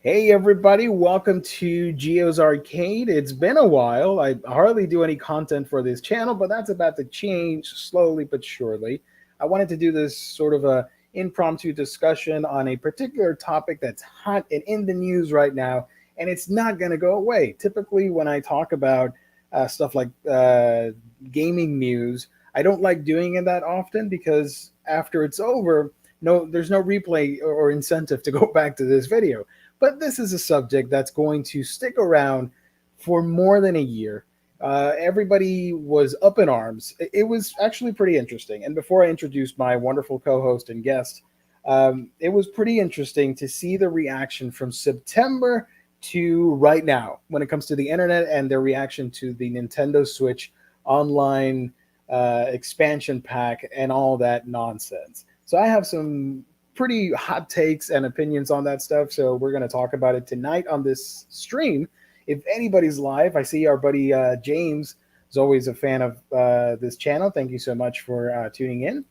Hey everybody, welcome to Geo's Arcade. It's been a while. I hardly do any content for this channel, but that's about to change slowly but surely. I wanted to do this sort of a impromptu discussion on a particular topic that's hot and in the news right now, and it's not going to go away. Typically, when I talk about stuff like gaming news, I don't like doing it that often because after it's over, there's no replay or incentive to go back to this video. But this is a subject that's going to stick around for more than a year. Everybody was up in arms. It was actually pretty interesting. And before I introduce my wonderful co host and guest, it was pretty interesting to see the reaction from September to right now when it comes to the internet and their reaction to the Nintendo Switch online expansion pack and all that nonsense. So I have some pretty hot takes and opinions on that stuff. So we're going to talk about it tonight on this stream. If anybody's live, I see our buddy James is always a fan of this channel. Thank you so much for tuning in.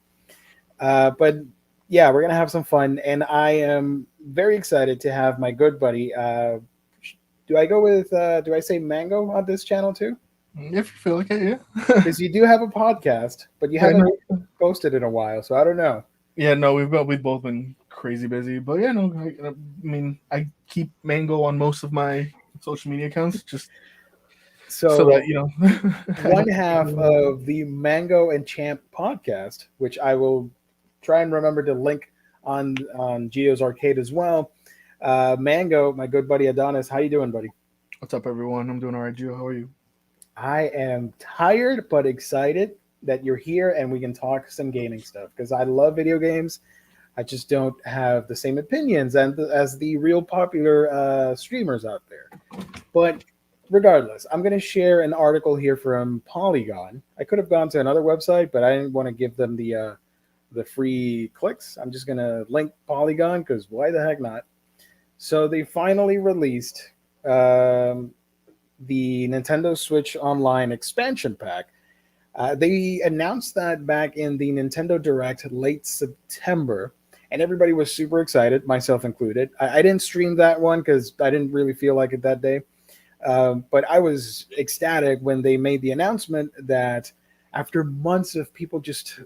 But yeah, we're going to have some fun. And I am very excited to have my good buddy. Do I go with, do I say Mango on this channel too? If you feel like it, yeah. Because you do have a podcast, but you Yeah, haven't no, posted in a while. So I don't know. yeah, no, we've both been crazy busy, but yeah, no, I mean, I keep Mango on most of my social media accounts just so that So I one don't. half of the Mango and Champ podcast, which I will try and remember to link on Geo's Arcade as well. Mango, my good buddy Adonis, how you doing, buddy? What's up, everyone? I'm doing all right, Gio. How are you? I am tired but excited that you're here and we can talk some gaming stuff because I love video games. I just don't have the same opinions as the real popular streamers out there. But regardless, I'm going to share an article here from Polygon. I could have gone to another website, but I didn't want to give them the free clicks. I'm just going to link Polygon because why the heck not? So they finally released the Nintendo Switch Online expansion pack. They announced that back in the Nintendo Direct late September, and everybody was super excited, myself included. I didn't stream that one because I didn't really feel like it that day. But I was ecstatic when they made the announcement that after months of people just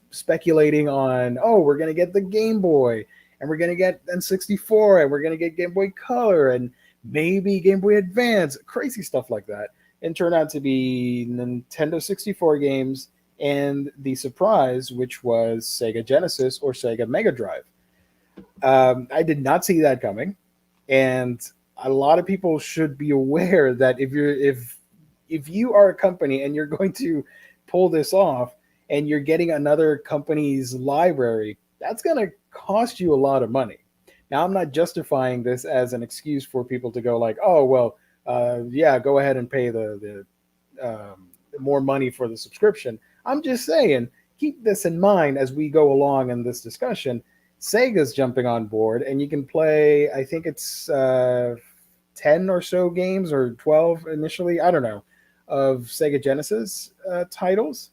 speculating on, oh, we're going to get the Game Boy, and we're going to get N64, and we're going to get Game Boy Color, and maybe Game Boy Advance, crazy stuff like that. And turned out to be Nintendo 64 games and the surprise, which was Sega Genesis or Sega Mega Drive. I did not see that coming, and a lot of people should be aware that if you are a company and you're going to pull this off and you're getting another company's library, that's going to cost you a lot of money. Now, I'm not justifying this as an excuse for people to go like, oh well, yeah, go ahead and pay the more money for the subscription. I'm just saying, keep this in mind as we go along in this discussion. Sega's jumping on board, and you can play. I think it's 10 or so games or 12 initially. I don't know of Sega Genesis titles,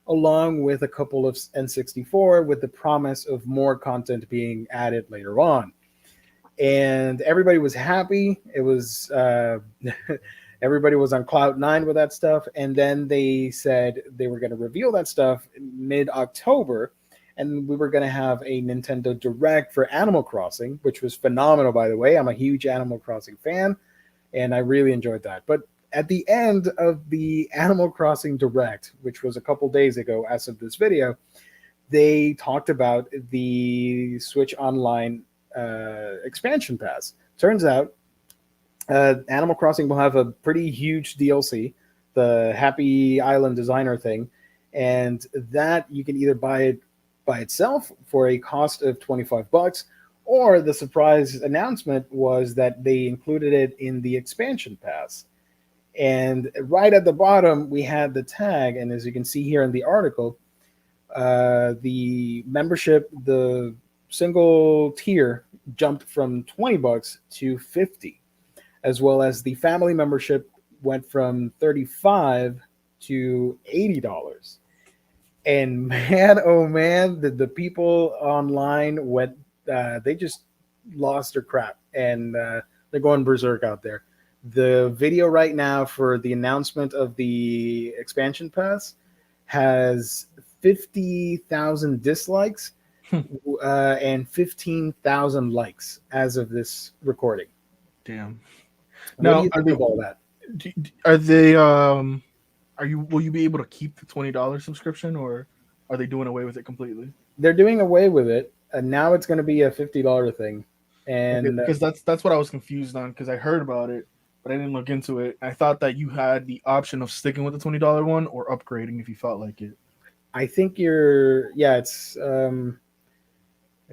along with a couple of N64, with the promise of more content being added later on. And everybody was happy. It was everybody was on cloud nine with that stuff. And then they said they were going to reveal that stuff mid October, and we were going to have a Nintendo Direct for Animal Crossing, which was phenomenal, by the way. I'm a huge Animal Crossing fan, and I really enjoyed that. But at the end of the Animal Crossing Direct, which was a couple days ago as of this video, they talked about the Switch Online expansion pass. Turns out Animal Crossing will have a pretty huge DLC, the Happy Island Designer thing, and that you can either buy it by itself for a cost of $25, or the surprise announcement was that they included it in the expansion pass. And right at the bottom, we had the tag, and as you can see here in the article, the membership, the single tier jumped from $20 to 50, as well as the family membership went from 35 to $80. And man, oh man, the people online went, they just lost their crap, and they're going berserk out there. The video right now for the announcement of the expansion pass has 50,000 dislikes and 15,000 likes as of this recording. Damn. What do Now, you think of all that? are they are you will you be able to keep the $20 subscription, or are they doing away with it completely? They're doing away with it, and now it's going to be a $50 thing. Okay, And because that's what I was confused on, because I heard about it, but I didn't look into it. I thought that you had the option of sticking with the $20 one or upgrading if you felt like it. I think it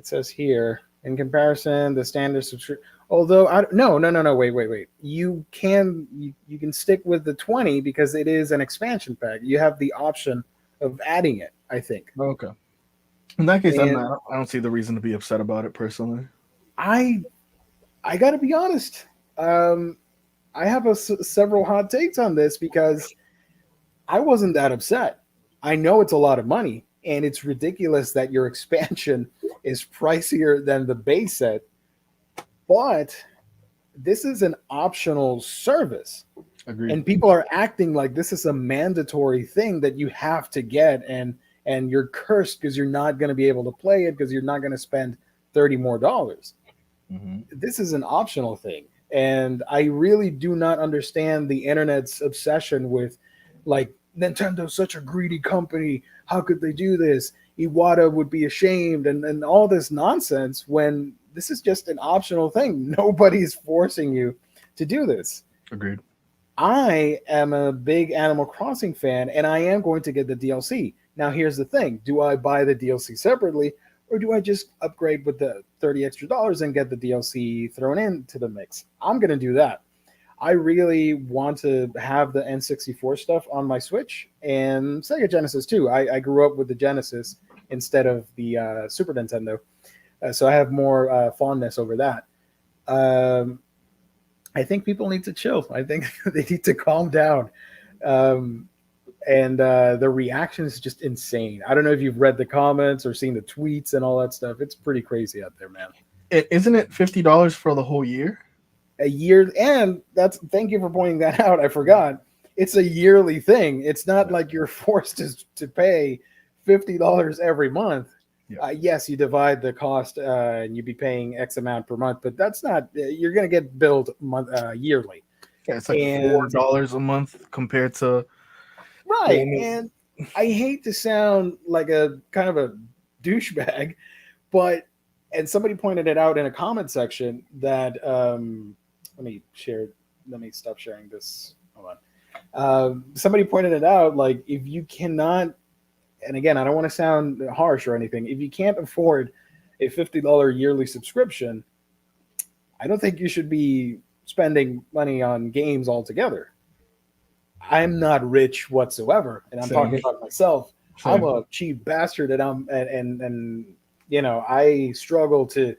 says here in comparison the standard subscription. Although no, wait. You can stick with the 20 because it is an expansion pack. You have the option of adding it, I think. Okay. In that case, And I don't see the reason to be upset about it personally. I got to be honest. I have several hot takes on this because I wasn't that upset. I know it's a lot of money, and it's ridiculous that your expansion is pricier than the base set, but this is an optional service. Agreed. And people are acting like this is a mandatory thing that you have to get, and you're cursed because you're not going to be able to play it because you're not going to spend $30 more. Mm-hmm. This is an optional thing. And I really do not understand the internet's obsession with, like, Nintendo's such a greedy company. How could they do this? Iwata would be ashamed, and all this nonsense when this is just an optional thing. Nobody's forcing you to do this. Agreed. I am a big Animal Crossing fan, and I am going to get the DLC. Now, here's the thing. Do I buy the DLC separately, or do I just upgrade with the $30 extra and get the DLC thrown into the mix? I'm going to do that. I really want to have the N64 stuff on my Switch and Sega Genesis too. I grew up with the Genesis instead of the Super Nintendo, so I have more fondness over that. I think people need to chill. I think they need to calm down. And the reaction is just insane. I don't know if you've read the comments or seen the tweets and all that stuff. It's pretty crazy out there, man. Isn't it $50 for the whole year? A year, and thank you for pointing that out. I forgot. It's a yearly thing. It's not like you're forced to pay $50 every month. Yeah. Yes, you divide the cost and you'd be paying X amount per month, but that's not. You're going to get billed yearly. Yeah, it's like $4 a month compared to right. And I hate to sound like a kind of a douchebag, but somebody pointed it out in a comment section that let me stop sharing this. Hold on. Somebody pointed it out, like, if you cannot, and again, I don't want to sound harsh or anything, if you can't afford a $50 yearly subscription, I don't think you should be spending money on games altogether. I'm not rich whatsoever, and I'm talking about myself. I'm a cheap bastard, and you know, I struggle to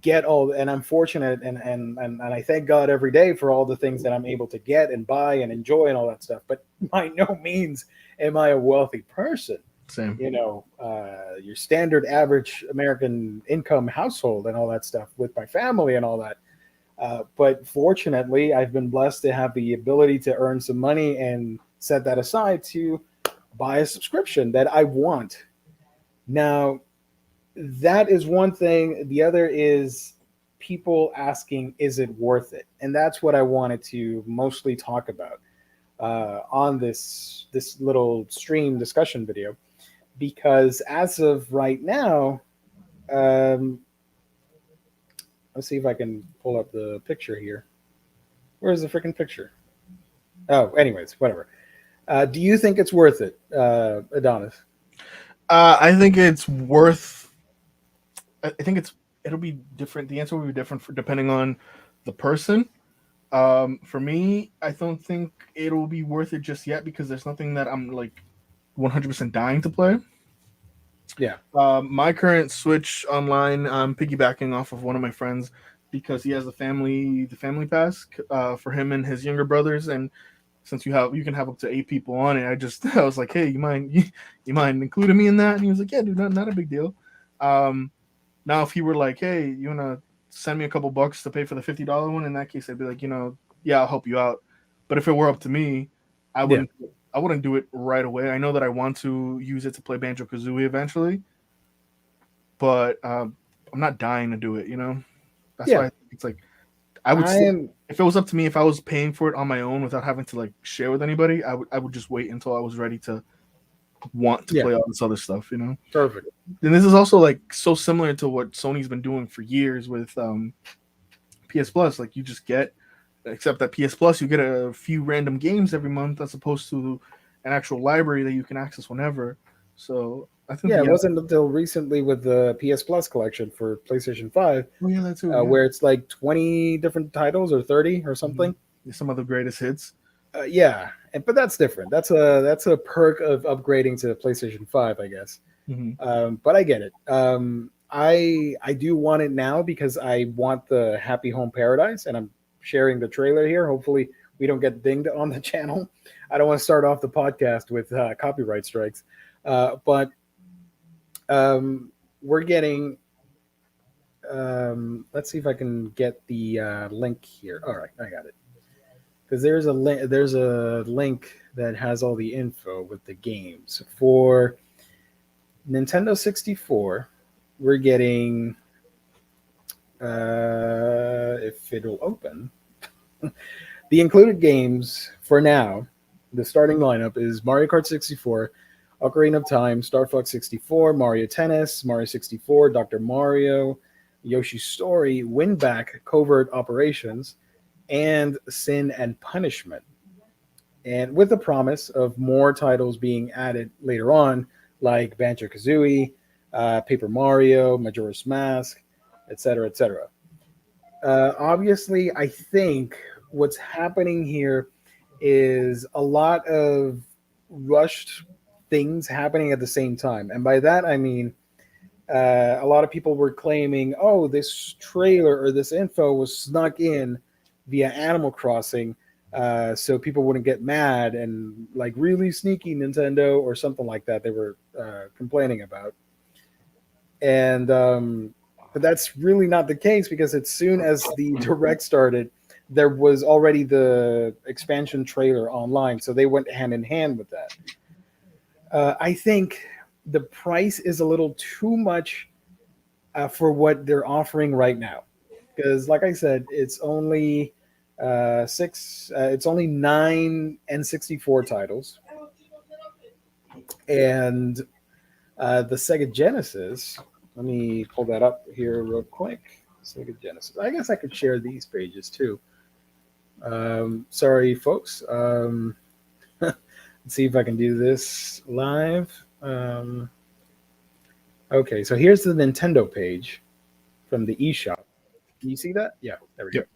get all, and I'm fortunate, and I thank God every day for all the things that I'm able to get and buy and enjoy and all that stuff. But by no means am I a wealthy person. Same. You know, your standard average American income household and all that stuff with my family and all that. But fortunately, I've been blessed to have the ability to earn some money and set that aside to buy a subscription that I want. Now, that is one thing. The other is people asking, is it worth it? And that's what I wanted to mostly talk about on this little stream discussion video. Because as of right now, let's see if I can pull up the picture here. Where's the freaking picture? Oh, anyways, whatever. Do you think it's worth it, Adonis? I think it's worth. I think it'll be different. The answer will be different depending on the person. For me, I don't think it'll be worth it just yet because there's nothing that I'm like 100% dying to play. Yeah. My current Switch Online, I'm piggybacking off of one of my friends because he has the family pass for him and his younger brothers, and since you can have up to 8 people on it, I was like, hey, you mind including me in that? And he was like, yeah, dude, not a big deal. Now if he were like, hey, you wanna send me a couple bucks to pay for the $50 one, in that case, I'd be like, yeah, I'll help you out. But if it were up to me, I Yeah. wouldn't. I wouldn't do it right away. I know that I want to use it to play Banjo Kazooie eventually, but I'm not dying to do it. That's Yeah. why it's like I would. I'm If it was up to me, if I was paying for it on my own without having to like share with anybody, I would just wait until I was ready to want to yeah, play all this other stuff. perfect. And this is also like so similar to what Sony's been doing for years with PS Plus. Like you just get, except that PS Plus, you get a few random games every month as opposed to an actual library that you can access whenever. So I think Yeah, it the wasn't until recently with the PS Plus collection for PlayStation 5, oh yeah, that too. Yeah. where it's like 20 different titles or 30 or Mhm. something. Some of the greatest hits. Yeah, but that's different. That's a perk of upgrading to PlayStation 5, I guess. Hmm. But I get it. I do want it now because I want the Happy Home Paradise, and I'm sharing the trailer here. Hopefully, we don't get dinged on the channel. I don't want to start off the podcast with copyright strikes. But we're getting. Let's see if I can get the link here. All right, I got it. Because there's a link. There's a link that has all the info with the games for Nintendo 64. We're getting. If it'll open, the included games for now. The starting lineup is Mario Kart 64, Ocarina of Time, Star Fox 64, Mario Tennis, Mario 64, Dr. Mario, Yoshi's Story, Winback, Covert Operations, and Sin and Punishment. And with the promise of more titles being added later on, like Banjo Kazooie, Paper Mario, Majora's Mask, etc., etc. Obviously, I think what's happening here is a lot of rushed things happening at the same time. And by that, I mean, a lot of people were claiming, oh, this trailer or this info was snuck in via Animal Crossing, so people wouldn't get mad and like really sneaky Nintendo or something like that. They were complaining about, and but that's really not the case because as soon as the direct started, there was already the expansion trailer online, so they went hand in hand with that. I think the price is a little too much for what they're offering right now. Because, like I said, it's only it's only nine N64 titles, and the Sega Genesis. Let me pull that up here real quick. Sega Genesis. I guess I could share these pages too. Sorry, folks. Let's see if I can do this live. Okay, so here's the Nintendo page from the eShop. Can you see that? Yeah, there we go. Yep.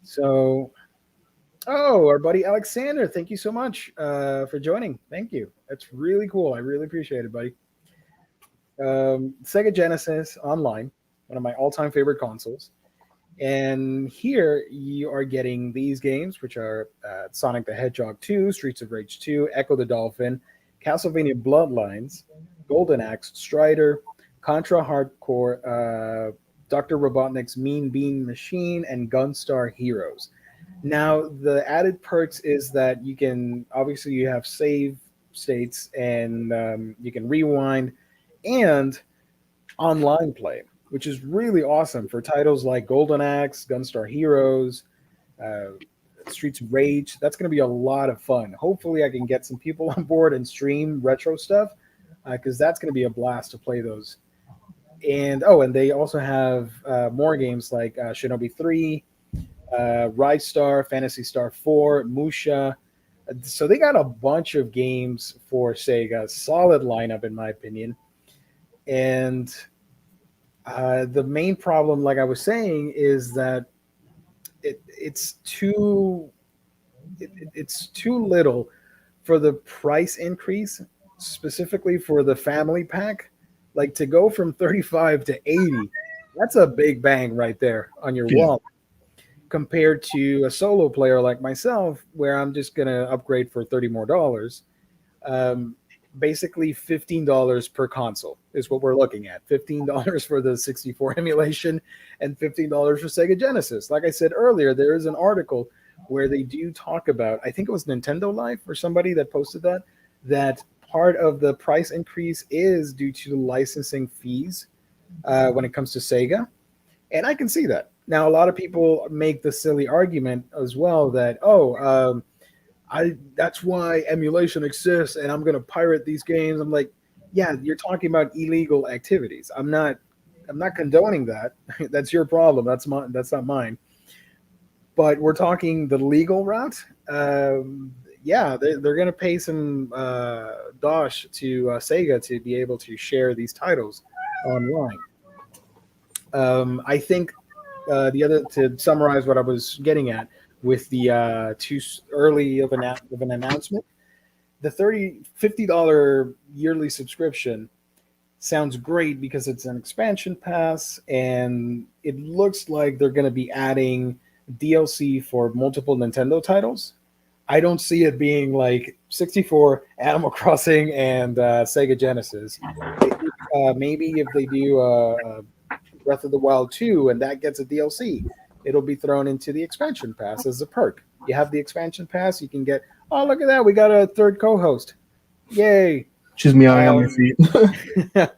So, oh, our buddy Alexander, thank you so much for joining. Thank you. That's really cool. I really appreciate it, buddy. Sega Genesis Online, one of my all-time favorite consoles. And here you are getting these games, which are Sonic the Hedgehog 2, Streets of Rage 2, Echo the Dolphin, Castlevania Bloodlines, Golden Axe, Strider, Contra Hardcore, Dr. Robotnik's Mean Bean Machine, and Gunstar Heroes. Now, the added perks is that you can obviously you have save states and you can rewind and online play, which is really awesome for titles like Golden Axe, Gunstar Heroes, uh, Streets of Rage. That's going to be a lot of fun. Hopefully, I can get some people on board and stream retro stuff because that's going to be a blast to play those. And oh, and they also have more games like Shinobi 3, Rise Star, Fantasy Star 4, Musha. So they got a bunch of games for Sega. Solid lineup, in my opinion. And the main problem, like I was saying, is that it's it's too little for the price increase, specifically for the family pack. Like to go from 35 to 80, that's a big bang right there on your Yeah. wallet compared to a solo player like myself, where I'm just gonna upgrade for $30 more. Um, basically $15 per console is what we're looking at. $15 for the 64 emulation and $15 for Sega Genesis. Like I said earlier, there is an article where they do talk about, I think it was Nintendo Life or somebody that posted that part of the price increase is due to the licensing fees when it comes to Sega. And I can see that. Now, a lot of people make the silly argument as well that, I that's why emulation exists, and I'm gonna pirate these games. I'm like, yeah, you're talking about illegal activities. I'm not condoning that. That's your problem. That's not mine. But we're talking the legal route. Yeah, they're gonna pay some dosh to Sega to be able to share these titles online. I think the other to summarize what I was getting at with the too early of an announcement, the $50 yearly subscription sounds great because it's an expansion pass and it looks like they're going to be adding DLC for multiple Nintendo titles. I don't see it being like 64, Animal Crossing, and Sega Genesis. Maybe if they do Breath of the Wild 2 and that gets a DLC, it'll be thrown into the expansion pass as a perk. You have the expansion pass, you can get, oh, look at that, we got a third co host. Yay. She's meowing on my Um, feet.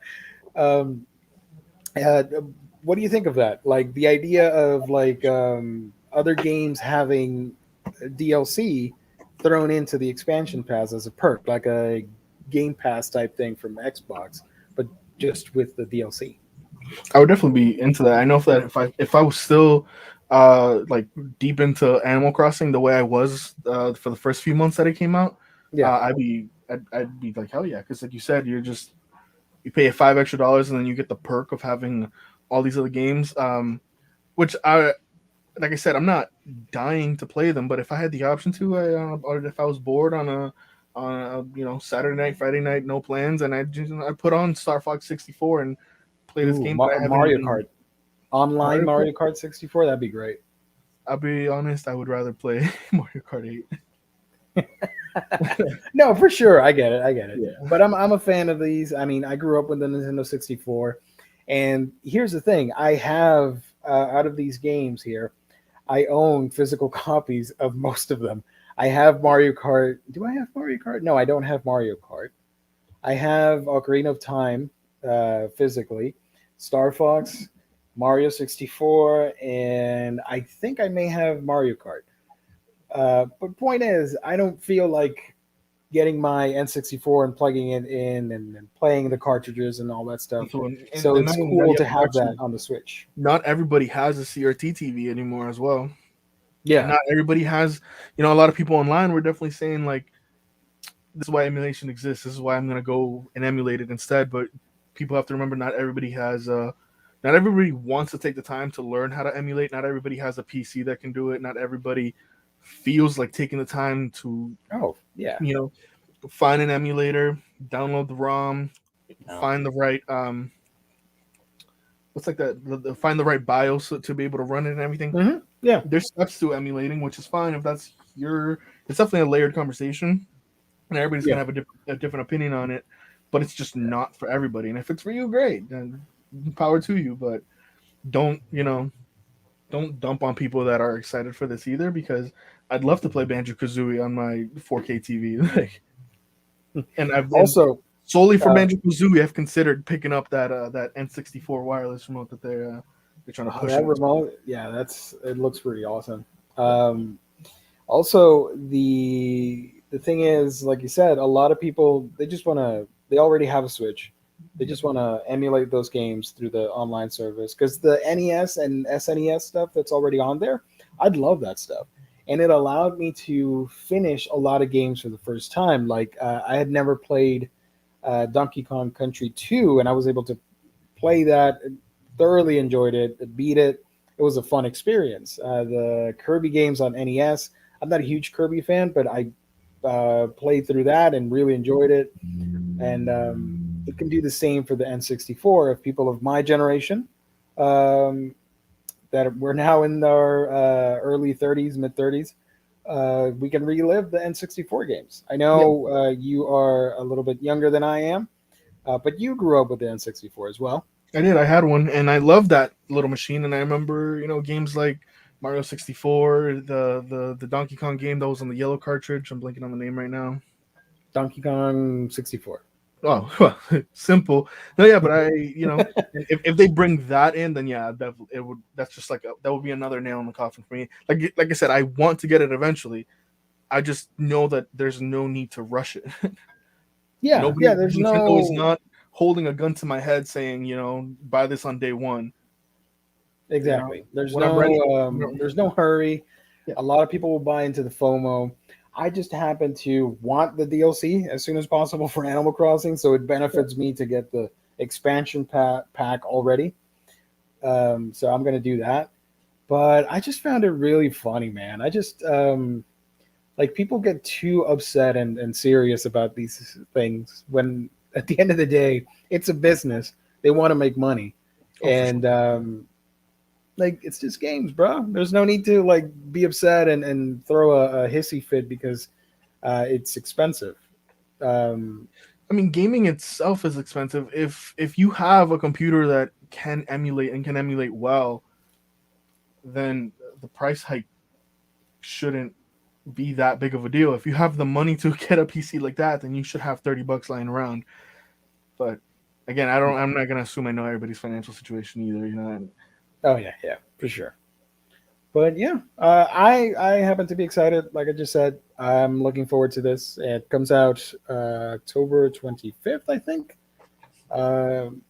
um, uh, what do you think of that? Like the idea of like other games having DLC thrown into the expansion pass as a perk, like a Game Pass type thing from Xbox, but just with the DLC. I would definitely be into that. I know that if I was still like deep into Animal Crossing the way I was for the first few months that it came out, Yeah. I'd be like hell yeah, because like you said, you pay $5 extra and then you get the perk of having all these other games. Which I like I said, I'm not dying to play them, but if I had the option to, or if I was bored on a Saturday night, Friday night, no plans, and I put on Star Fox 64 and play this Ooh, game that I haven't Mario even Kart. Online Mario Kart. Mario Kart 64, that'd be great. I'll be honest, I would rather play Mario Kart 8. No, for sure. I get it. I get it. Yeah. But I'm a fan of these. I mean, I grew up with the Nintendo 64. And here's the thing I have, out of these games here, I own physical copies of most of them. I have Mario Kart. Do I have Mario Kart? No, I don't have Mario Kart. I have Ocarina of Time physically, Star Fox, Mario 64, and I think I may have Mario Kart. But point is, I don't feel like getting my N64 and plugging it in and playing the cartridges and all that stuff. So So and it's not only that, cool you to have to have that actually. on the Switch. Not everybody has a CRT TV anymore as well, and Yeah, not everybody has. A lot of people online were definitely saying like, "This is why emulation exists. This is why I'm gonna go and emulate it instead." But people have to remember, not everybody has. Not everybody wants to take the time to learn how to emulate. Not everybody has a PC that can do it. Not everybody feels like taking the time to oh yeah, you know find an emulator, download the ROM, no. find the right what's like find the right BIOS to be able to run it and everything. Yeah, There's steps to emulating, which is fine if that's your. It's definitely a layered conversation, and everybody's yeah. gonna have a different opinion on it. But it's just not for everybody. And if it's for you, great. Then power to you. But don't don't dump on people that are excited for this either, because I'd love to play BanjoKazooie on my 4K TV. Like, and Also, solely for uh, BanjoKazooie, I've considered picking up that N64 wireless remote that they're trying to oh, push that out. remote, yeah, it looks pretty awesome. Um, Also, the thing is, like you said, a lot of people they already have a Switch. They just want to emulate those games through the online service because the NES and SNES stuff that's already on there, I'd love that stuff. And it allowed me to finish a lot of games for the first time. Like I had never played Donkey Kong Country 2, and I was able to play that, thoroughly enjoyed it, beat it. It was a fun experience. The Kirby games on NES, I'm not a huge Kirby fan, but I played through that and really enjoyed it. And it can do the same for the N64 if people of my generation um, that we're now in our early 30s, mid 30s. we can relive the N64 games. I Yeah, know you are a little bit younger than I am, but you grew up with the N64 as well. I did. I had one, and I loved that little machine. And I remember, games like Mario 64, the Donkey Kong game that was on the yellow cartridge. I'm blanking on the name right now. Donkey Kong 64. Oh, well, simple. No, yeah, but if they bring that in, then yeah, it would. That's just like that would be another nail in the coffin for me. Like I said, I want to get it eventually. I just know that there's no need to rush it. Yeah, Nobody, yeah. There's Nintendo is no not holding a gun to my head saying, buy this on day one. exactly. There's When I'm ready. there's no hurry. Yeah, A lot of people will buy into the FOMO. I just happen to want the DLC as soon as possible for Animal Crossing, so it benefits me to get the expansion pack already. So I'm gonna do that. But I just found it really funny, man. I just like people get too upset and serious about these things when at the end of the day it's a business. They want to make money, oh for sure. and like it's just games, bro. There's no need to like be upset and throw a hissy fit because it's expensive. Um, I mean, gaming itself is expensive. If you have a computer that can emulate and can emulate well, then the price hike shouldn't be that big of a deal. If you have the money to get a PC like that, then you should have $30 lying around. But again, I'm not gonna assume I know everybody's financial situation either. oh yeah, yeah, for sure. But yeah, I happen to be excited. Like I just said, I'm looking forward to this. It comes out October 25th, I think. Um,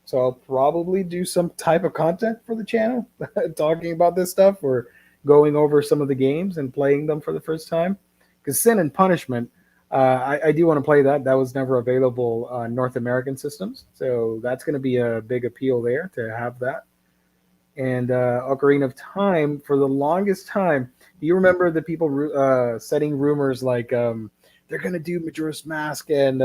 so I'll probably do some type of content for the channel, talking about this stuff or going over some of the games and playing them for the first time. Because Sin and Punishment, I do want to play that. That was never available on North American systems, so that's going to be a big appeal there to have that. And Ocarina of Time, for the longest time, do you remember the people setting rumors like they're going to do Majora's Mask and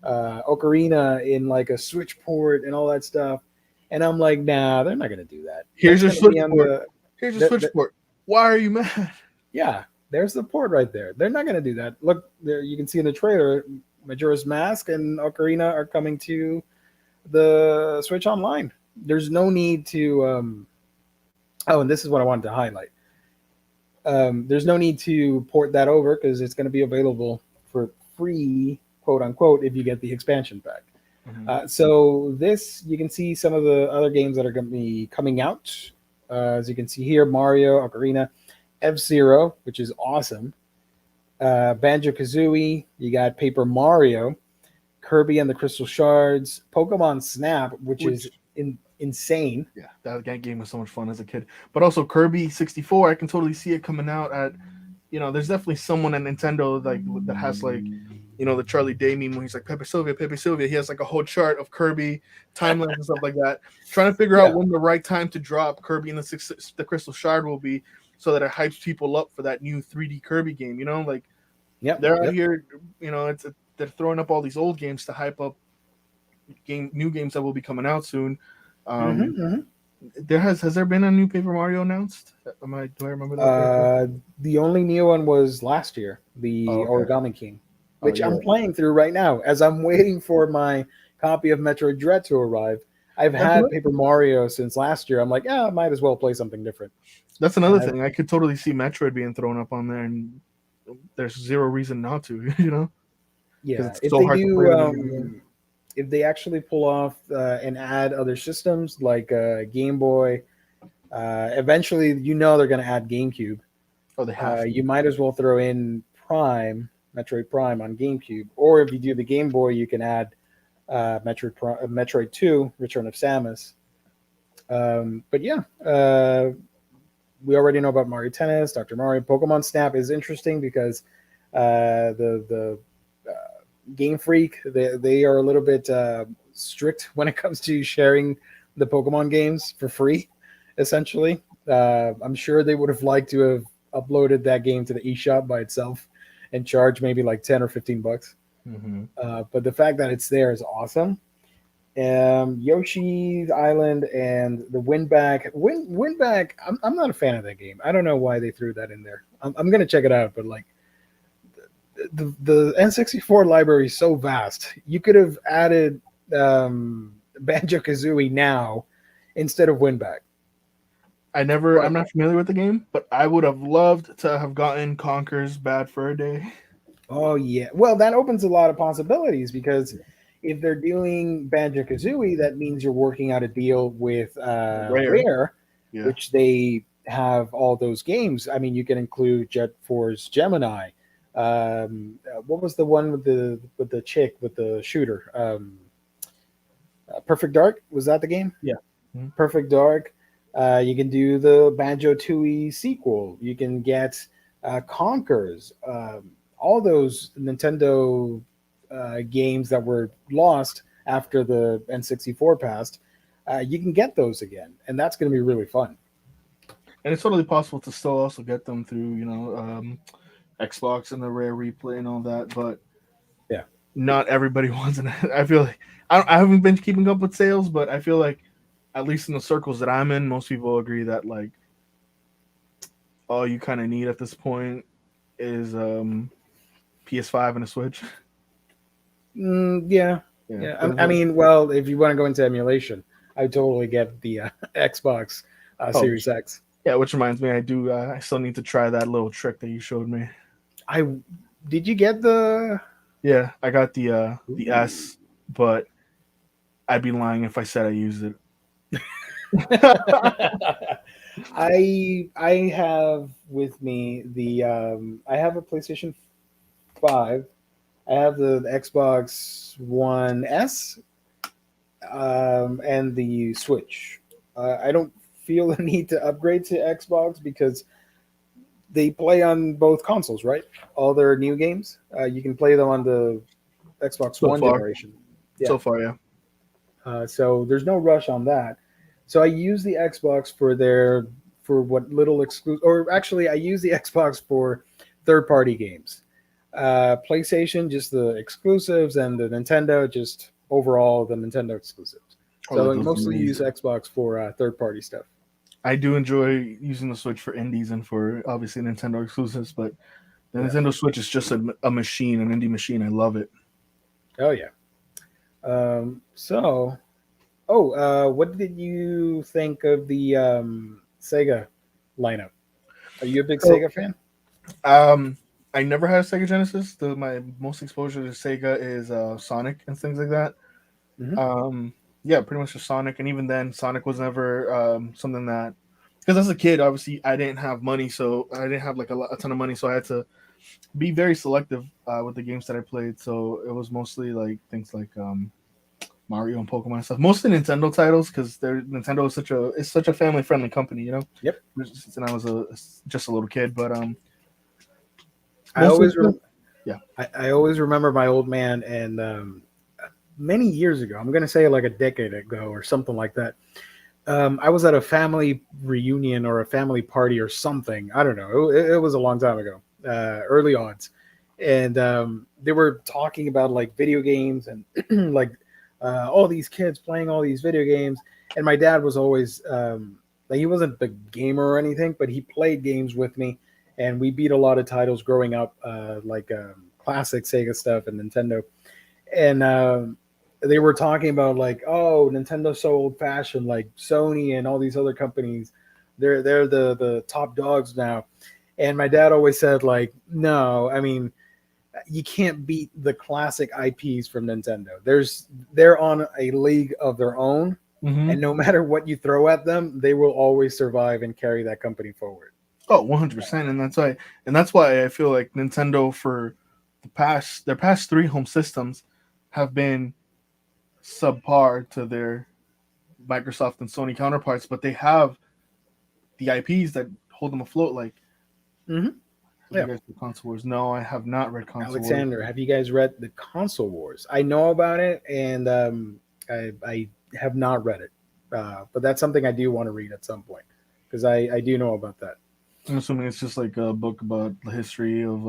Ocarina in like a Switch port and all that stuff? And I'm like, nah, they're not going to do that. Here's That's your going to be Switch on port. the, Here's your Switch the port. Why are you mad? yeah, there's the port right there. They're not going to do that. Look, there you can see in the trailer, Majora's Mask and Ocarina are coming to the Switch Online. There's no need to. Oh, and this is what I wanted to highlight. There's no need to port that over because it's going to be available for free, quote unquote, if you get the expansion pack. Mm-hmm. So this, you can see some of the other games that are going to be coming out. As you can see here, Mario, Ocarina, F-Zero, which is awesome. Banjo-Kazooie, you got Paper Mario, Kirby and the Crystal Shards, Pokemon Snap, which is insane. Yeah, that game was so much fun as a kid. But also Kirby 64, I can totally see it coming out at, there's definitely someone at Nintendo like that has like, the Charlie Day meme when he's like Pepe Sylvia, Pepe Sylvia. He has like a whole chart of Kirby timelines and stuff like that, trying to figure out when the right time to drop Kirby and the Crystal Shard will be, so that it hypes people up for that new 3D Kirby game. Like, they're out here, they're throwing up all these old games to hype up new games that will be coming out soon. Has there been a new Paper Mario announced? Do I remember that? The only new one was last year, the Origami King, which I'm playing through right now as I'm waiting for my copy of Metroid Dread to arrive. I've had Paper Mario since last year. I'm like, I might as well play something different. That's another thing. I could totally see Metroid being thrown up on there, and there's zero reason not to. Yeah, it's so hard to play. If they actually pull off and add other systems like Game Boy, eventually they're going to add GameCube. Oh, they have. You might as well throw in Metroid Prime on GameCube, or if you do the Game Boy, you can add Metroid 2, Return of Samus. But yeah, we already know about Mario Tennis, Dr. Mario. Pokemon Snap is interesting because the Game Freak, they are a little bit strict when it comes to sharing the Pokemon games for free, essentially. I'm sure they would have liked to have uploaded that game to the eShop by itself and charge maybe like $10 or $15. Mm-hmm. But the fact that it's there is awesome. Yoshi's Island and the Windback. Windback. I'm not a fan of that game. I don't know why they threw that in there. I'm gonna check it out, but like the N64 library is so vast. You could have added Banjo Kazooie now instead of Windback. I'm not familiar with the game, but I would have loved to have gotten Conker's Bad Fur Day. Oh yeah. Well, that opens a lot of possibilities because if they're doing Banjo Kazooie, that means you're working out a deal with Rare. Rare, Yeah. which they have all those games. I mean, you can include Jet Force Gemini. What was the one with the chick with the shooter? Perfect Dark, was that the game? Yeah. Mhm. Perfect Dark. You can do the Banjo Tooie sequel. You can get Conkers. All those Nintendo games that were lost after the N64 passed. You can get those again, and that's going to be really fun. And it's totally possible to still also get them through, Xbox and the Rare Replay and all that, but Yeah. not everybody wants it. I feel like I haven't been keeping up with sales, but I feel like at least in the circles that I'm in, most people agree that like all you kind of need at this point is PS5 and a Switch. Yeah, Yeah, yeah. I mean, well, if you want to go into emulation, I would totally get the Xbox oh Series X. yeah, which reminds me, I still need to try that little trick that you showed me. I did you get the? Yeah, I got the Ooh. S, but I'd be lying if I said I used it. I have with me the I have a PlayStation 5. I have the Xbox One S and the Switch. I don't feel the need to upgrade to Xbox because they play on both consoles, right? All their new games, you can play them on the Xbox So One far, generation. Yeah, so far, yeah. so there's no rush on that. So I use the Xbox for their for what little exclusive, or actually I use the Xbox for third party games. PlayStation just the exclusives, and the Nintendo just overall the Nintendo exclusives. Oh, So that I those mostly use amazing. Xbox for third party stuff. I do enjoy using the Switch for indies and for obviously Nintendo exclusives, but the Yeah. Nintendo Switch is just a machine, an indie machine. I love it. Oh yeah. So, what did you think of the Sega lineup? Are you a big So, Sega fan? um, I never had a Sega Genesis. My most exposure to Sega is Sonic and things like that. Hmm. Um, yeah, pretty much just Sonic, and even then, Sonic was never something that because as a kid, obviously, I didn't have money, so I didn't have like a ton of money, so I had to be very selective with the games that I played. So it was mostly like things like Mario and Pokemon and stuff. Mostly Nintendo titles because Nintendo is such a family friendly company, you know. Yep. Since I was just a little kid, but I mostly always rem- yeah. I always remember my old man, and many years ago, I'm going to say like a decade ago or something like that. I was at a family reunion or a family party or something. I don't know. It was a long time ago, early odds, and they were talking about like video games and like all these kids playing all these video games. And my dad was always like he wasn't the gamer or anything, but he played games with me, and we beat a lot of titles growing up, like classic Sega stuff and Nintendo. And they were talking about like, oh, Nintendo's so old fashioned, like Sony and all these other companies, they're the top dogs now. And my dad always said like, no, I mean, you can't beat the classic IPs from Nintendo. They're on a league of their own, Mm-hmm. and no matter what you throw at them, they will always survive and carry that company forward. Oh, 100%, and that's why I feel like Nintendo for their past three home systems have been subpar to their Microsoft and Sony counterparts, but they have the IPs that hold them afloat. Like, Hmm. have you Yeah. guys read Console Wars? No, I have not read Console Wars. Alexander, have you guys read the Console Wars? I know about it, and I have not read it, but that's something I do want to read at some point because I do know about that. I'm assuming it's just like a book about the history of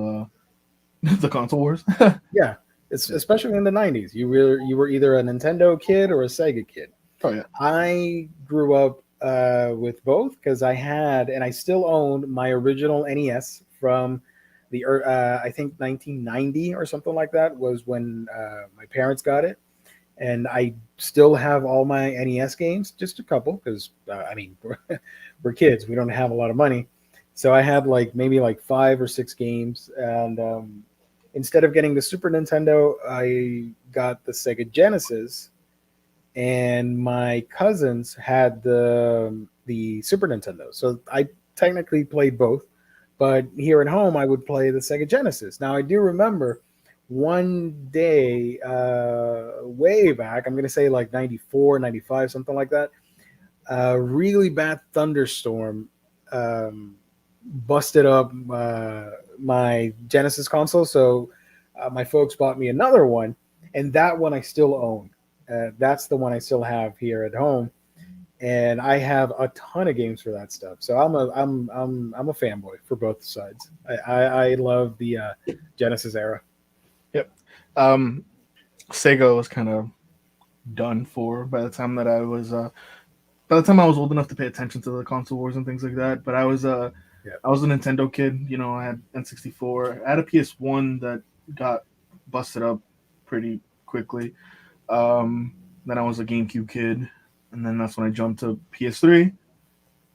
the Console Wars. Yeah, It's Yeah. especially in the '90s. You were either a Nintendo kid or a Sega kid. Oh yeah. I grew up with both because I had and I still own my original NES from I think 1990 or something like that was when my parents got it, and I still have all my NES games, just a couple because I mean we're kids, we don't have a lot of money, so I had like maybe like 5 or 6 games, and instead of getting the Super Nintendo, I got the Sega Genesis, and my cousins had the Super Nintendo. So I technically played both, but here at home I would play the Sega Genesis. Now I do remember one day way back, I'm going to say like 94, 95, something like that, a really bad thunderstorm um, busted up my Genesis console. So my folks bought me another one, and that one I still own. That's the one I still have here at home, and I have a ton of games for that stuff. So I'm a fanboy for both sides. I love the Genesis era. Yep. Um, Sega was kind of done for by the time I was old enough to pay attention to the console wars and things like that. But Yeah. I was a Nintendo kid. You know, I had N64. I had a PS1 that got busted up pretty quickly. Um, then I was a GameCube kid, and then that's when I jumped to PS3.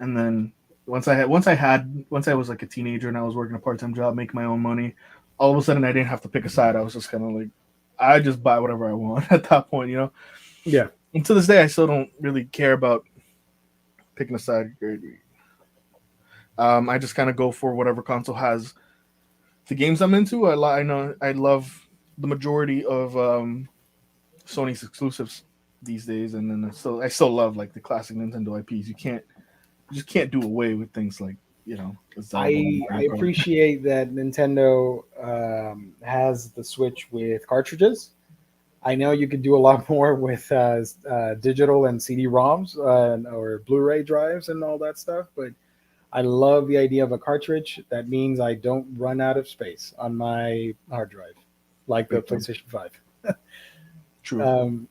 And then once I was like a teenager and I was working a part time job, making my own money, all of a sudden I didn't have to pick a side. I was just kind of like, I just buy whatever I want at that point, you know. Yeah. And to this day, I still don't really care about picking a side. I just kind of go for whatever console has the games I'm into. I know I love the majority of Sony's exclusives these days, and then I still love like the classic Nintendo IPs. You just can't do away with things like Zelda and I Mario Kart. appreciate that Nintendo has the Switch with cartridges. I know you could do a lot more with digital and CD-ROMs or Blu-ray drives and all that stuff, but I love the idea of a cartridge. That means I don't run out of space on my hard drive, like the Big time. PlayStation 5. True. Um,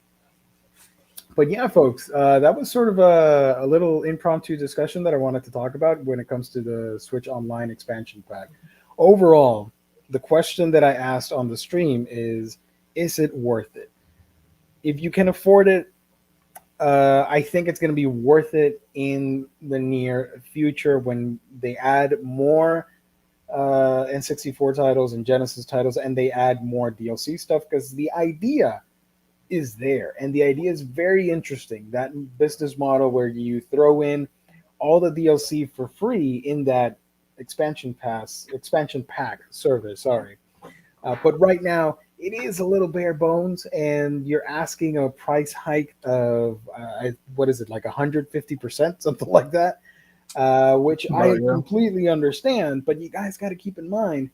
but yeah, folks, that was sort of a little impromptu discussion that I wanted to talk about when it comes to the Switch Online expansion pack. Overall, the question that I asked on the stream is it worth it? If you can afford it, I think it's going to be worth it in the near future when they add more N64 titles and Genesis titles, and they add more DLC stuff because the idea is there, and the idea is very interesting. That business model where you throw in all the DLC for free in that expansion pack service. Sorry, but right now it is a little bare bones, and you're asking a price hike of what is it, like 150%, something like that, which But I yeah, completely understand. But you guys got to keep in mind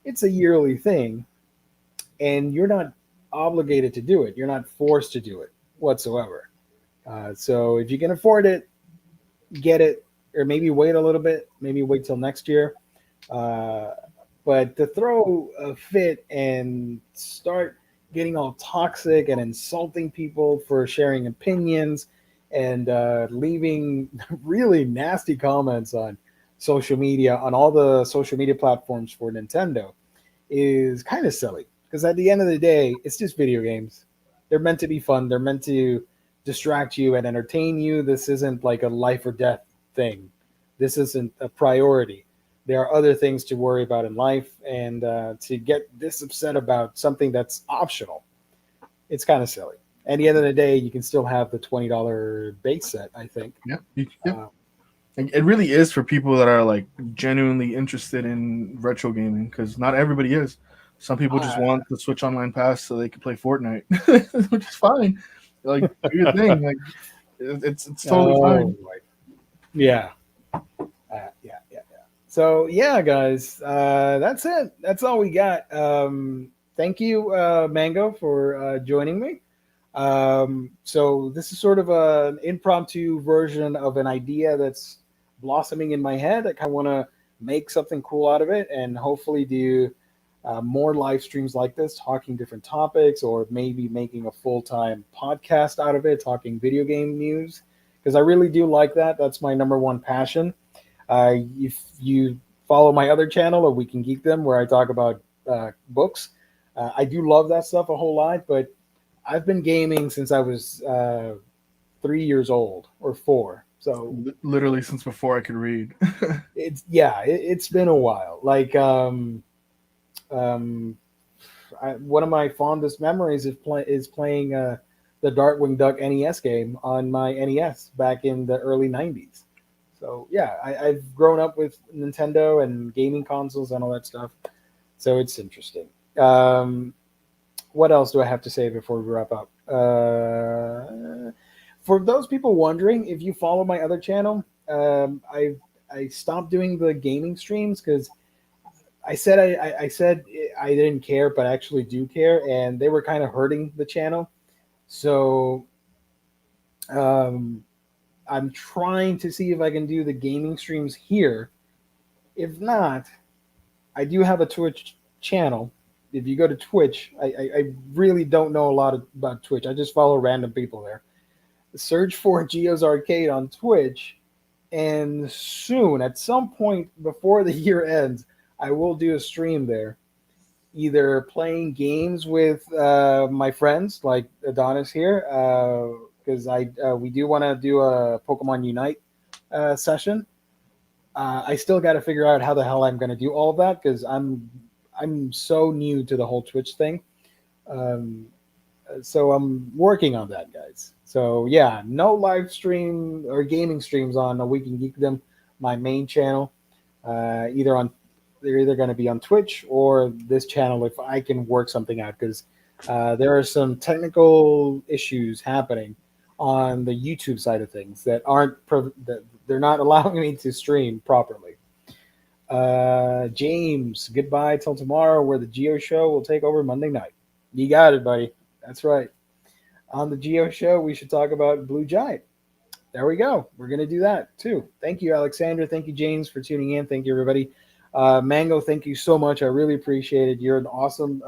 it's a yearly thing, and you're not obligated to do it. You're not forced to do it whatsoever. So if you can afford it, get it, or maybe wait a little bit, maybe wait till next year. Uh, but to throw a fit and start getting all toxic and insulting people for sharing opinions and leaving really nasty comments on social media, on all the social media platforms for Nintendo, is kind of silly. Because at the end of the day, it's just video games. They're meant to be fun. They're meant to distract you and entertain you. This isn't like a life or death thing. This isn't a priority. There are other things to worry about in life, and to get this upset about something that's optional, it's kind of silly. At the end of the day, you can still have the $20 base set, I think. yeah, yeah. Uh, It really is for people that are like genuinely interested in retro gaming because not everybody is. Some people just I, want the Switch Online Pass so they can play Fortnite, which is fine. Like do your thing. Like it's totally oh, fine. right. Yeah. Yeah, yeah, yeah. So yeah, guys, that's it. That's all we got. Thank you, Mango, for joining me. So this is sort of an impromptu version of an idea that's blossoming in my head. I kind of want to make something cool out of it, and hopefully do more live streams like this, talking different topics, or maybe making a full-time podcast out of it, talking video game news, because I really do like that. That's my number one passion. If you follow my other channel, or We Can Geek Them, where I talk about books, I do love that stuff a whole lot. But I've been gaming since I was 3 years old or four. So Literally since before I could read. it's been a while. Like um, one of my fondest memories is playing the Darkwing Duck NES game on my NES back in the early '90s. So yeah, I've grown up with Nintendo and gaming consoles and all that stuff. So it's interesting. What else do I have to say before we wrap up? For those people wondering, if you follow my other channel, I stopped doing the gaming streams because I said I didn't care, but I actually do care, and they were kind of hurting the channel. So um, I'm trying to see if I can do the gaming streams here. If not, I do have a Twitch channel. If you go to Twitch, I really don't know a lot about Twitch. I just follow random people there. Search for Geo's Arcade on Twitch, and soon, at some point before the year ends, I will do a stream there, either playing games with my friends like Adonis here, because we do want to do a Pokemon Unite session. I still got to figure out how the hell I'm going to do all of that because I'm so new to the whole Twitch thing. Um, so I'm working on that, guys. So yeah, no live stream or gaming streams on a Week in Geekdom, my main channel. Either on they're either going to be on Twitch or this channel if I can work something out because there are some technical issues happening on the YouTube side of things that that they're not allowing me to stream properly. James, goodbye till tomorrow, where the Geo Show will take over Monday night. You got it, buddy. That's right. On the Geo Show, we should talk about Blue Giant. There we go. We're going to do that too. Thank you, Alexandra. Thank you, James, for tuning in. Thank you, everybody. Mango, thank you so much. I really appreciate it. You're an awesome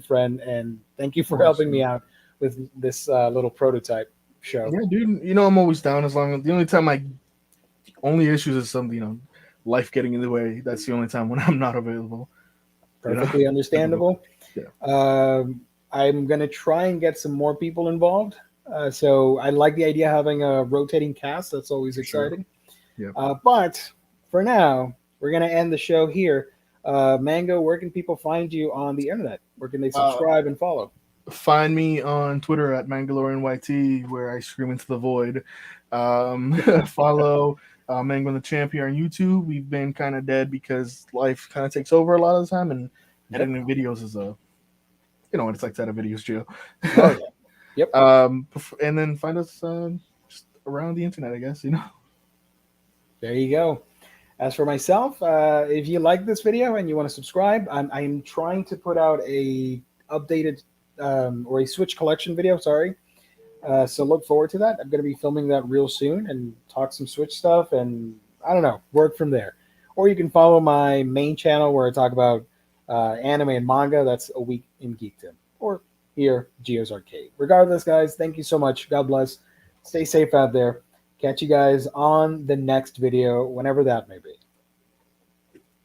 friend, and thank you for helping me out with this little prototype show. Yeah, dude. You know I'm always down as long as the only time I only issues is some life getting in the way. That's the only time when I'm not available. Perfectly understandable. Yeah. I'm gonna try and get some more people involved. So I like the idea of having a rotating cast. That's always exciting. Sure. Yeah. But for now, we're gonna end the show here. Mango, where can people find you on the internet? Where can they subscribe and follow? Find me on Twitter at MangaloreanYT, where I scream into the void. Follow Mango and the Champ here on YouTube. We've been kind of dead because life kind of takes over a lot of the time, and editing videos is what it's like to edit videos, Joe. Oh, yeah. Yep. And then find us just around the internet, I guess. There you go. As for myself, if you like this video and you want to subscribe, I'm trying to put out a updated or a Switch collection video. Sorry. So look forward to that. I'm going to be filming that real soon and talk some Switch stuff and I don't know, work from there. Or you can follow my main channel where I talk about anime and manga. That's A Week in Geekdom. Or here, Geo's Arcade. Regardless, guys, thank you so much. God bless. Stay safe out there. Catch you guys on the next video, whenever that may be.